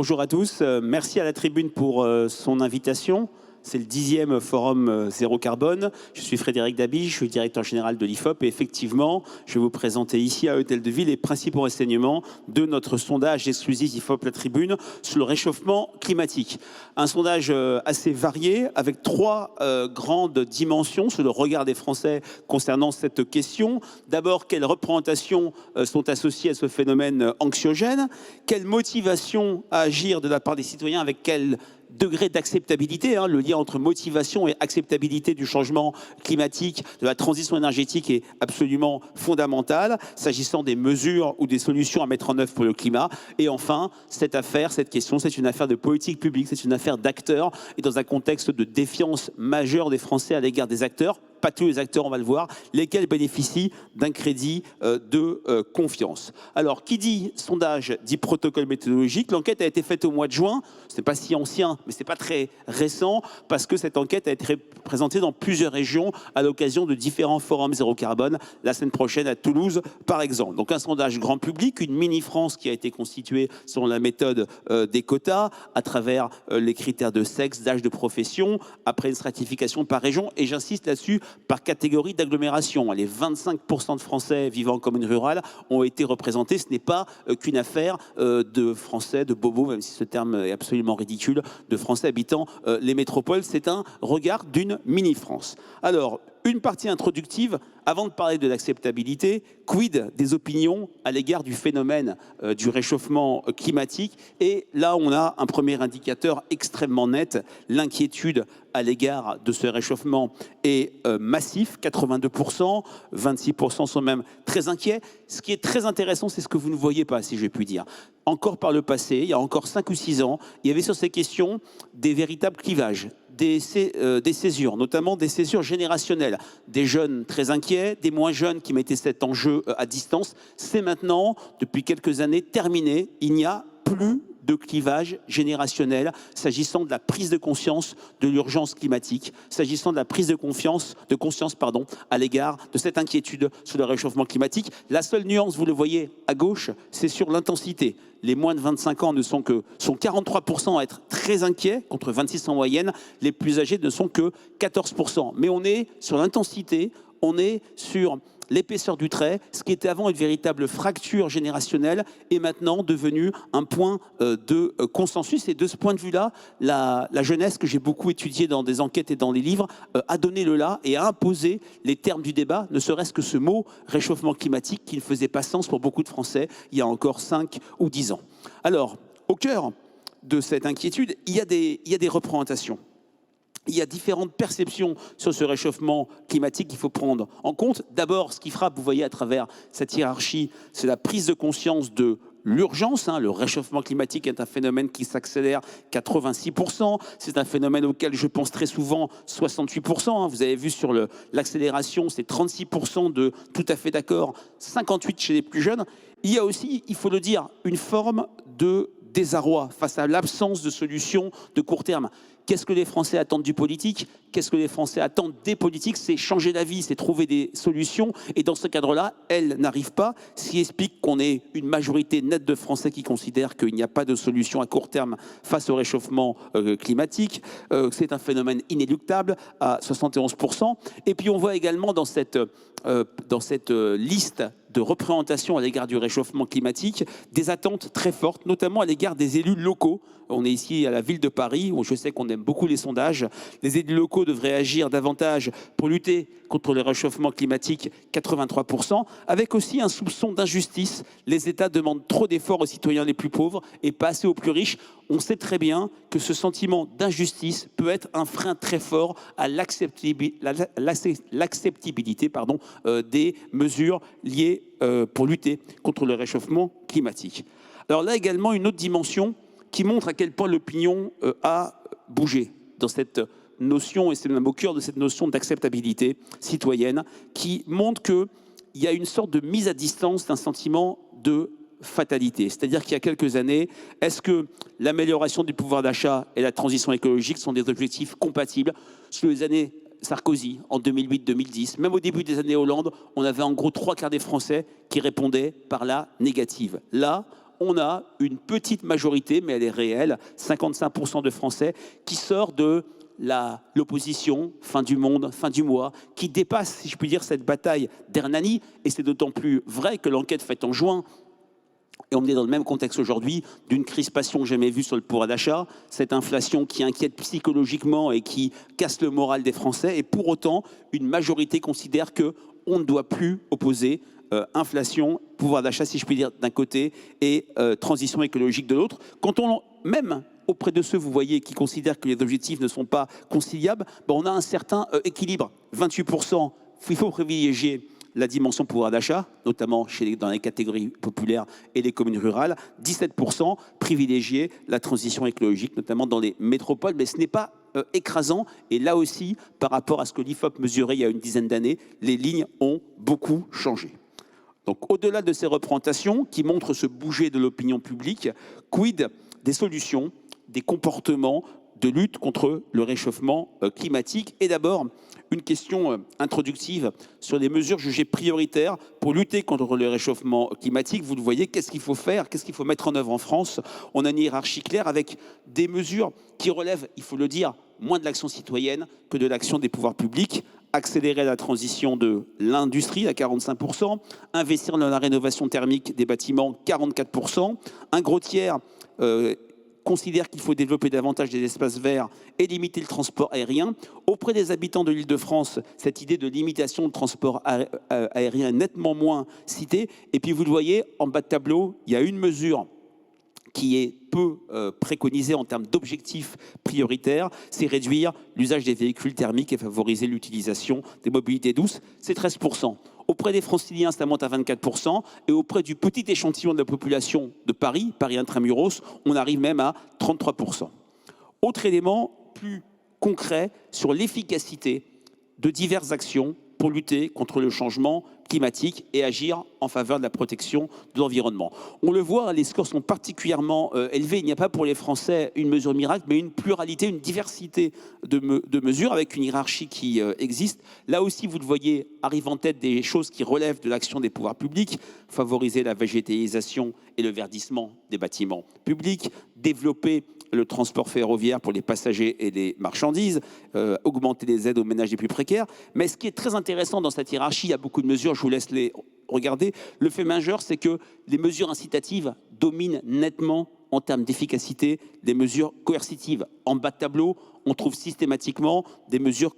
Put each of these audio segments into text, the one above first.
Bonjour à tous. Merci à la Tribune pour son invitation. C'est le 10e forum zéro carbone. Je suis Frédéric Dabi, je suis directeur général de l'IFOP et effectivement, je vais vous présenter ici à Hôtel de Ville les principaux renseignements de notre sondage exclusif IFOP La Tribune sur le réchauffement climatique. Un sondage assez varié avec trois grandes dimensions sur le regard des Français concernant cette question. D'abord, quelles représentations sont associées à ce phénomène anxiogène? Quelle motivation à agir de la part des citoyens, avec quel degré d'acceptabilité, le lien entre motivation et acceptabilité du changement climatique, de la transition énergétique est absolument fondamental, s'agissant des mesures ou des solutions à mettre en œuvre pour le climat. Et enfin, cette question, c'est une affaire de politique publique, c'est une affaire d'acteurs, et dans un contexte de défiance majeure des Français à l'égard des acteurs, pas tous les acteurs, on va le voir, lesquels bénéficient d'un crédit de confiance. Alors, qui dit sondage dit protocole méthodologique. L'enquête a été faite au mois de juin. Ce n'est pas si ancien, mais ce n'est pas très récent, parce que cette enquête a été présentée dans plusieurs régions à l'occasion de différents forums zéro carbone, la semaine prochaine à Toulouse, par exemple. Donc un sondage grand public, une mini-France qui a été constituée selon la méthode des quotas, à travers les critères de sexe, d'âge, de profession, après une stratification par région, et j'insiste là-dessus, par catégorie d'agglomération. Les 25% de Français vivant en commune rurale ont été représentés. Ce n'est pas qu'une affaire de Français, de bobos, même si ce terme est absolument ridicule, de Français habitant les métropoles. C'est un regard d'une mini-France. Alors, une partie introductive, avant de parler de l'acceptabilité, quid des opinions à l'égard du phénomène du réchauffement climatique. Et là, on a un premier indicateur extrêmement net. L'inquiétude à l'égard de ce réchauffement est massif, 82%, 26% sont même très inquiets. Ce qui est très intéressant, c'est ce que vous ne voyez pas, si je puis dire. Encore par le passé, il y a encore 5 ou 6 ans, il y avait sur ces questions des véritables clivages. Des césures, notamment des césures générationnelles. Des jeunes très inquiets, des moins jeunes qui mettaient cet enjeu à distance. C'est maintenant, depuis quelques années, terminé. Il n'y a plus de clivage générationnel s'agissant de la prise de conscience de l'urgence climatique, s'agissant de la prise de conscience à l'égard de cette inquiétude sur le réchauffement climatique. La seule nuance, vous le voyez à gauche, c'est sur l'intensité. Les moins de 25 ans sont 43% à être très inquiets, contre 26 en moyenne. Les plus âgés ne sont que 14%. Mais on est sur l'intensité, on est sur l'épaisseur du trait. Ce qui était avant une véritable fracture générationnelle est maintenant devenu un point de consensus. Et de ce point de vue-là, la jeunesse, que j'ai beaucoup étudiée dans des enquêtes et dans les livres, a donné le là et a imposé les termes du débat, ne serait-ce que ce mot réchauffement climatique qui ne faisait pas sens pour beaucoup de Français il y a encore 5 ou 10 ans. Alors, au cœur de cette inquiétude, il y a des représentations. Il y a différentes perceptions sur ce réchauffement climatique qu'il faut prendre en compte. D'abord, ce qui frappe, vous voyez à travers cette hiérarchie, c'est la prise de conscience de l'urgence. Le réchauffement climatique est un phénomène qui s'accélère 86%. C'est un phénomène auquel je pense très souvent 68%. Vous avez vu sur l'accélération, c'est 36% de tout à fait d'accord, 58% chez les plus jeunes. Il y a aussi, il faut le dire, une forme de désarroi face à l'absence de solutions de court terme. Qu'est-ce que les Français attendent du politique? Qu'est-ce que les Français attendent des politiques? C'est changer d'avis, c'est trouver des solutions. Et dans ce cadre-là, elles n'arrivent pas. Ce qui explique qu'on ait une majorité nette de Français qui considèrent qu'il n'y a pas de solution à court terme face au réchauffement climatique. C'est un phénomène inéluctable à 71%. Et puis on voit également dans cette liste de représentation à l'égard du réchauffement climatique, des attentes très fortes, notamment à l'égard des élus locaux. On est ici à la ville de Paris, où je sais qu'on aime beaucoup les sondages. Les élus locaux devraient agir davantage pour lutter contre le réchauffement climatique, 83%, avec aussi un soupçon d'injustice. Les États demandent trop d'efforts aux citoyens les plus pauvres et pas assez aux plus riches. On sait très bien que ce sentiment d'injustice peut être un frein très fort à l'acceptabilité des mesures liées pour lutter contre le réchauffement climatique. Alors là également, une autre dimension qui montre à quel point l'opinion a bougé dans cette notion, et c'est même au cœur de cette notion d'acceptabilité citoyenne, qui montre qu'il y a une sorte de mise à distance d'un sentiment de fatalité. C'est-à-dire qu'il y a quelques années, est-ce que l'amélioration du pouvoir d'achat et la transition écologique sont des objectifs compatibles? Sous les années Sarkozy, en 2008-2010, même au début des années Hollande, on avait en gros 3/4 des Français qui répondaient par la négative. Là, on a une petite majorité, mais elle est réelle, 55% de Français, qui sort de l'opposition, fin du monde, fin du mois, qui dépasse, si je puis dire, cette bataille d'Hernani. Et c'est d'autant plus vrai que l'enquête faite en juin, et on est dans le même contexte aujourd'hui, d'une crispation jamais vue sur le pouvoir d'achat, cette inflation qui inquiète psychologiquement et qui casse le moral des Français. Et pour autant, une majorité considère qu'on ne doit plus opposer inflation, pouvoir d'achat, si je puis dire, d'un côté, et transition écologique de l'autre. Quand on, même auprès de ceux, vous voyez, qui considèrent que les objectifs ne sont pas conciliables, ben on a un certain équilibre. 28%, il faut privilégier la dimension pouvoir d'achat, notamment dans les catégories populaires et les communes rurales. 17% privilégier la transition écologique, notamment dans les métropoles, mais ce n'est pas écrasant. Et là aussi, par rapport à ce que l'IFOP mesurait il y a une dizaine d'années, les lignes ont beaucoup changé. Donc, au-delà de ces représentations qui montrent ce bouger de l'opinion publique, quid des solutions, des comportements de lutte contre le réchauffement climatique? Et d'abord, une question introductive sur les mesures jugées prioritaires pour lutter contre le réchauffement climatique. Vous le voyez, qu'est-ce qu'il faut faire? Qu'est-ce qu'il faut mettre en œuvre en France? On a une hiérarchie claire avec des mesures qui relèvent, il faut le dire, moins de l'action citoyenne que de l'action des pouvoirs publics. Accélérer la transition de l'industrie à 45%, investir dans la rénovation thermique des bâtiments 44%, un gros tiers considère qu'il faut développer davantage des espaces verts et limiter le transport aérien. Auprès des habitants de l'Île-de-France, cette idée de limitation de transport aérien est nettement moins citée. Et puis vous le voyez, en bas de tableau, il y a une mesure qui est peu préconisée en termes d'objectifs prioritaires, c'est réduire l'usage des véhicules thermiques et favoriser l'utilisation des mobilités douces. C'est 13%. Auprès des Franciliens, ça monte à 24%. Et auprès du petit échantillon de la population de Paris, Paris intramuros, on arrive même à 33%. Autre élément plus concret sur l'efficacité de diverses actions pour lutter contre le changement climatique et agir en faveur de la protection de l'environnement. On le voit, les scores sont particulièrement élevés. Il n'y a pas pour les Français une mesure miracle, mais une pluralité, une diversité de mesures avec une hiérarchie qui existe. Là aussi, vous le voyez, arrivent en tête des choses qui relèvent de l'action des pouvoirs publics, favoriser la végétalisation et le verdissement des bâtiments publics, développer le transport ferroviaire pour les passagers et les marchandises, augmenter les aides aux ménages les plus précaires. Mais ce qui est très intéressant dans cette hiérarchie, il y a beaucoup de mesures, je vous laisse les regarder. Le fait majeur, c'est que les mesures incitatives dominent nettement en termes d'efficacité des mesures coercitives. En bas de tableau, on trouve systématiquement des mesures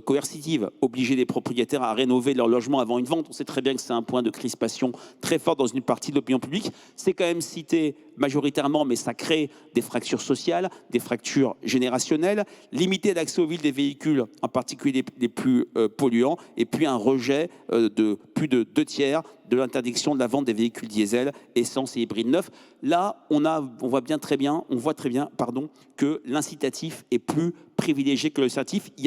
coercitives, obliger les propriétaires à rénover leur logement avant une vente. On sait très bien que c'est un point de crispation très fort dans une partie de l'opinion publique. C'est quand même cité majoritairement, mais ça crée des fractures sociales, des fractures générationnelles, limiter l'accès aux villes des véhicules, en particulier les plus polluants, et puis un rejet de plus de 2/3 de l'interdiction de la vente des véhicules diesel, essence et hybrides neufs. Là, on voit très bien que l'incitatif est plus privilégié que le coercitif. Il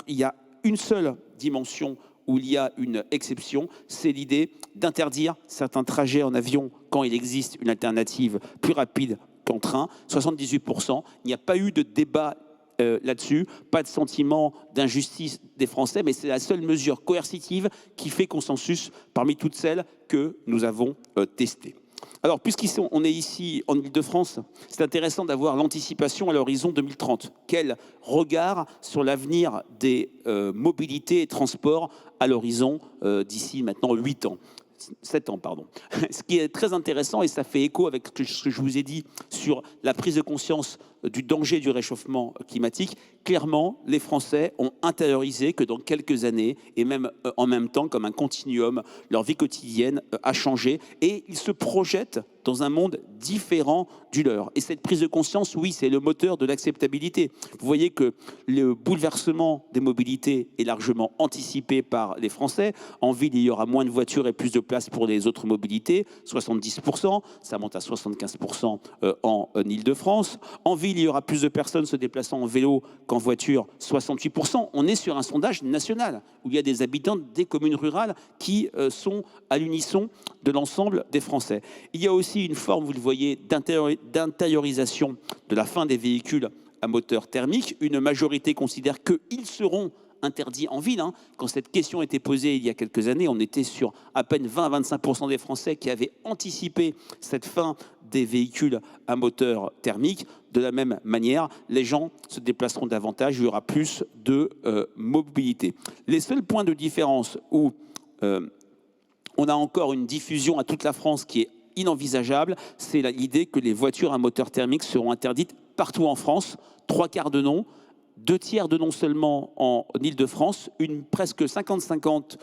y a une seule dimension où il y a une exception, c'est l'idée d'interdire certains trajets en avion quand il existe une alternative plus rapide qu'en train. 78%. Il n'y a pas eu de débat là-dessus, pas de sentiment d'injustice des Français, mais c'est la seule mesure coercitive qui fait consensus parmi toutes celles que nous avons testées. Alors, puisqu'on est ici en Île-de-France, c'est intéressant d'avoir l'anticipation à l'horizon 2030. Quel regard sur l'avenir des mobilités et transports à l'horizon d'ici maintenant 7 ans, pardon. Ce qui est très intéressant, et ça fait écho avec ce que je vous ai dit sur la prise de conscience du danger du réchauffement climatique, clairement, les Français ont intériorisé que dans quelques années, et même en même temps, comme un continuum, leur vie quotidienne a changé, et ils se projettent dans un monde différent du leur. Et cette prise de conscience, oui, c'est le moteur de l'acceptabilité. Vous voyez que le bouleversement des mobilités est largement anticipé par les Français. En ville, il y aura moins de voitures et plus de place pour les autres mobilités, 70%, ça monte à 75% en Île-de-France. En ville, il y aura plus de personnes se déplaçant en vélo qu'en voiture, 68%. On est sur un sondage national où il y a des habitants des communes rurales qui sont à l'unisson de l'ensemble des Français. Il y a aussi une forme, vous le voyez, d'intériorisation de la fin des véhicules à moteur thermique. Une majorité considère qu'ils seront interdits en ville. Quand cette question était posée il y a quelques années, on était sur à peine 20 à 25% des Français qui avaient anticipé cette fin des véhicules à moteur thermique. De la même manière, les gens se déplaceront davantage, il y aura plus de mobilité. Les seuls points de différence où on a encore une diffusion à toute la France qui est inenvisageable, c'est l'idée que les voitures à moteur thermique seront interdites partout en France, 3/4 de non, 2/3 de non seulement en Île-de-France, presque 50-50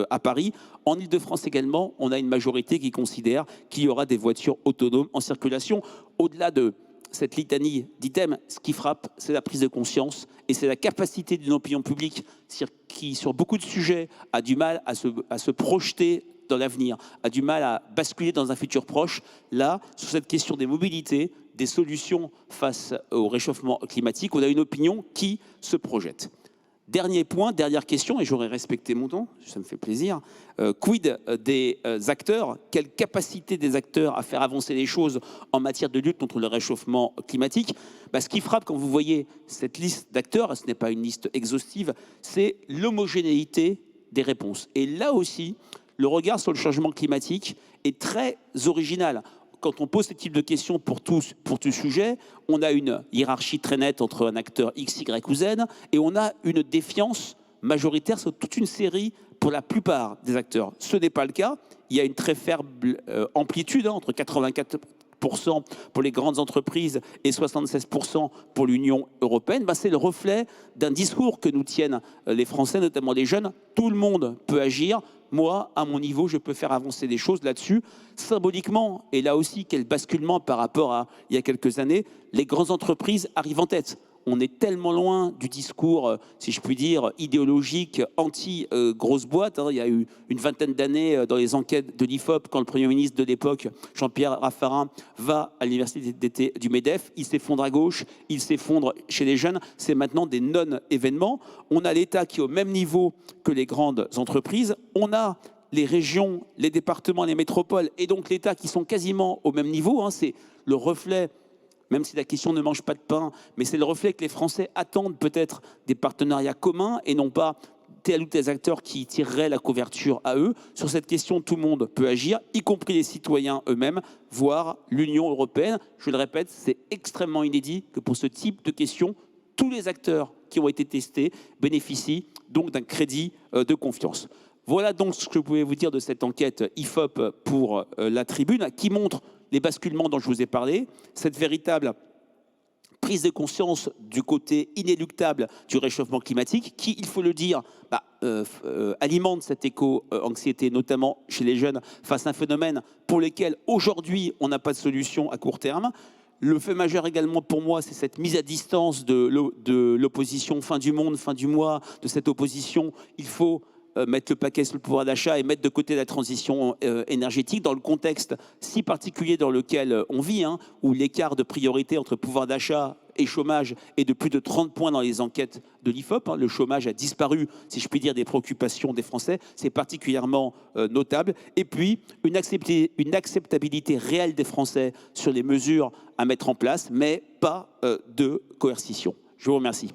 à Paris. En Île-de-France également, on a une majorité qui considère qu'il y aura des voitures autonomes en circulation. Au-delà de cette litanie d'items, ce qui frappe, c'est la prise de conscience et c'est la capacité d'une opinion publique qui, sur beaucoup de sujets, a du mal à se projeter dans l'avenir, a du mal à basculer dans un futur proche. Là, sur cette question des mobilités, des solutions face au réchauffement climatique, on a une opinion qui se projette. Dernier point, dernière question, et j'aurais respecté mon temps, ça me fait plaisir. Quid des acteurs? Quelle capacité des acteurs à faire avancer les choses en matière de lutte contre le réchauffement climatique? Ce qui frappe quand vous voyez cette liste d'acteurs, ce n'est pas une liste exhaustive, c'est l'homogénéité des réponses. Et là aussi, le regard sur le changement climatique est très original. Quand on pose ce type de questions pour tout sujet, on a une hiérarchie très nette entre un acteur X, Y ou Z, et on a une défiance majoritaire sur toute une série pour la plupart des acteurs. Ce n'est pas le cas. Il y a une très faible amplitude, entre 84% pour les grandes entreprises et 76% pour l'Union européenne. C'est le reflet d'un discours que nous tiennent les Français, notamment les jeunes. Tout le monde peut agir. Moi, à mon niveau, je peux faire avancer des choses là-dessus. Symboliquement, et là aussi, quel basculement par rapport à il y a quelques années, les grandes entreprises arrivent en tête. On est tellement loin du discours, si je puis dire, idéologique, anti-grosse boîte. Il y a eu une vingtaine d'années dans les enquêtes de l'IFOP, quand le Premier ministre de l'époque, Jean-Pierre Raffarin, va à l'université d'été du MEDEF, il s'effondre à gauche, il s'effondre chez les jeunes. C'est maintenant des non-événements. On a l'État qui est au même niveau que les grandes entreprises. On a les régions, les départements, les métropoles, et donc l'État qui sont quasiment au même niveau. C'est le reflet, même si la question ne mange pas de pain, mais c'est le reflet que les Français attendent peut-être des partenariats communs et non pas tel ou tel acteurs qui tireraient la couverture à eux. Sur cette question, tout le monde peut agir, y compris les citoyens eux-mêmes, voire l'Union européenne. Je le répète, c'est extrêmement inédit que pour ce type de questions, tous les acteurs qui ont été testés bénéficient donc d'un crédit de confiance. Voilà donc ce que je pouvais vous dire de cette enquête IFOP pour la Tribune, qui montre les basculements dont je vous ai parlé, cette véritable prise de conscience du côté inéluctable du réchauffement climatique, qui, il faut le dire, alimente cette éco-anxiété, notamment chez les jeunes, face à un phénomène pour lequel aujourd'hui on n'a pas de solution à court terme. Le fait majeur également pour moi, c'est cette mise à distance de l'opposition fin du monde, fin du mois, de cette opposition. Il faut mettre le paquet sur le pouvoir d'achat et mettre de côté la transition énergétique dans le contexte si particulier dans lequel on vit, où l'écart de priorité entre pouvoir d'achat et chômage est de plus de 30 points dans les enquêtes de l'IFOP. Le chômage a disparu, si je puis dire, des préoccupations des Français. C'est particulièrement notable. Et puis, une acceptabilité réelle des Français sur les mesures à mettre en place, mais pas de coercition. Je vous remercie.